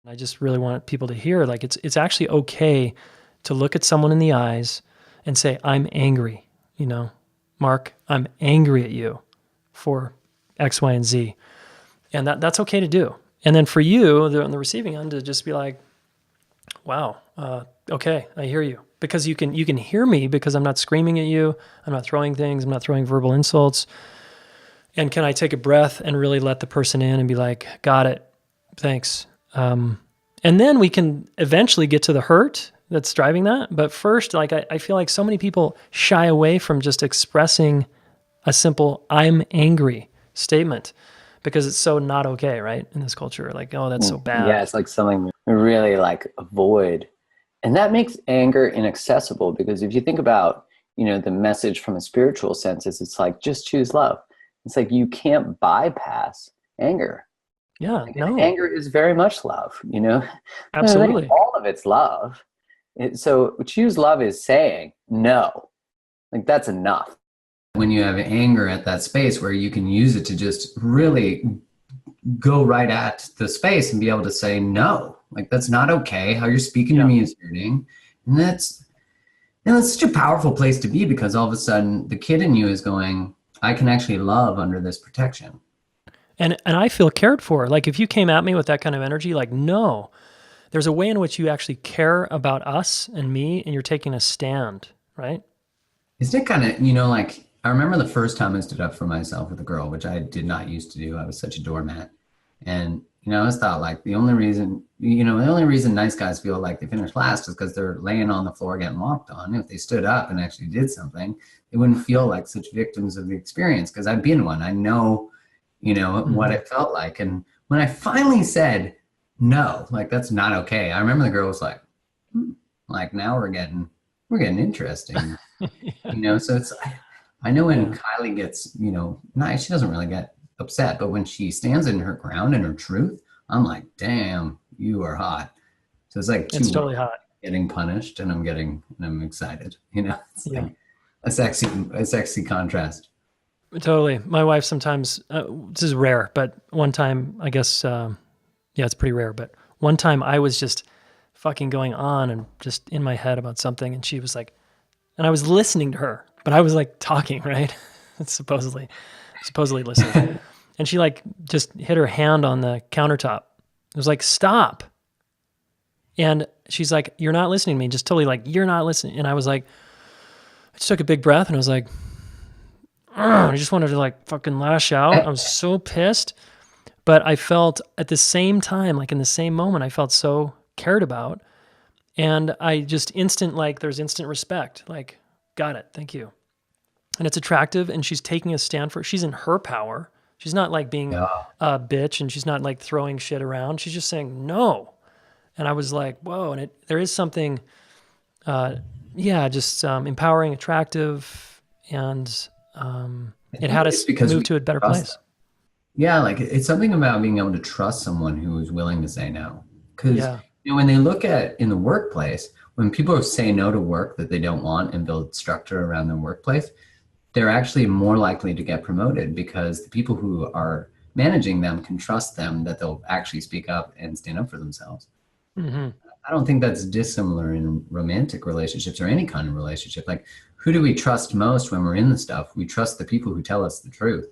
I just really want people to hear, like, it's actually okay to look at someone in the eyes and say, I'm angry, you know, Mark, I'm angry at you for X, Y, and Z. And that's okay to do. And then for you, on the receiving end, to just be like, wow, okay, I hear you. Because you can hear me because I'm not screaming at you, I'm not throwing things, I'm not throwing verbal insults. And can I take a breath and really let the person in and be like, got it, thanks. And then we can eventually get to the hurt that's driving that. But first, like I feel like so many people shy away from just expressing a simple "I'm angry" statement because it's so not okay, right? In this culture, like, oh, that's so bad. Yeah, it's like something we really like avoid. And that makes anger inaccessible because if you think about, the message from a spiritual sense is it's like, just choose love. It's like you can't bypass anger. Yeah, Like, no, anger is very much love, absolutely. all of it's love. So choose love is saying no. Like that's enough. When you have anger at that space where you can use it to just really go right at the space and be able to say no. Like that's not okay. How you're speaking to me is hurting. And that's such a powerful place to be because all of a sudden the kid in you is going, I can actually love under this protection. And I feel cared for. Like if you came at me with that kind of energy, like, no, there's a way in which you actually care about us and me, and you're taking a stand, right? Isn't it kind of, like I remember the first time I stood up for myself with a girl, which I did not used to do. I was such a doormat. And, I always thought like the only reason nice guys feel like they finish last is because they're laying on the floor getting walked on. If they stood up and actually did something, they wouldn't feel like such victims of the experience because I've been one. I know, what it felt like. And when I finally said no, like that's not okay. I remember the girl was like, like now we're getting interesting. So it's, I know when Kylie gets, nice, she doesn't really get upset, but when she stands in her ground and her truth, I'm like, damn, you are hot. So it's like It's totally hot. getting punished and I'm excited, it's like a sexy contrast. Totally. My wife sometimes, this is rare, but one time, I guess, it's pretty rare, but one time I was just fucking going on and just in my head about something. And she was like, and I was listening to her, but I was like talking, right? supposedly listening. And she like just hit her hand on the countertop. It was like, stop. And she's like, you're not listening to me. Just totally like, you're not listening. And I was like, I just took a big breath and I was like, I just wanted to like fucking lash out. I was so pissed. But I felt at the same time, like in the same moment, I felt so cared about. And I just there's instant respect. Like, got it. Thank you. And it's attractive. And she's taking a stand for it. She's in her power. She's not like being a bitch and she's not like throwing shit around. She's just saying no. And I was like, whoa. And there is something, just empowering, attractive, and it had us move to a better place. Yeah, like it's something about being able to trust someone who is willing to say no. Because when they look at in the workplace, when people say no to work that they don't want and build structure around their workplace, they're actually more likely to get promoted because the people who are managing them can trust them that they'll actually speak up and stand up for themselves. Mm-hmm. I don't think that's dissimilar in romantic relationships or any kind of relationship. Like, who do we trust most when we're in the stuff? We trust the people who tell us the truth.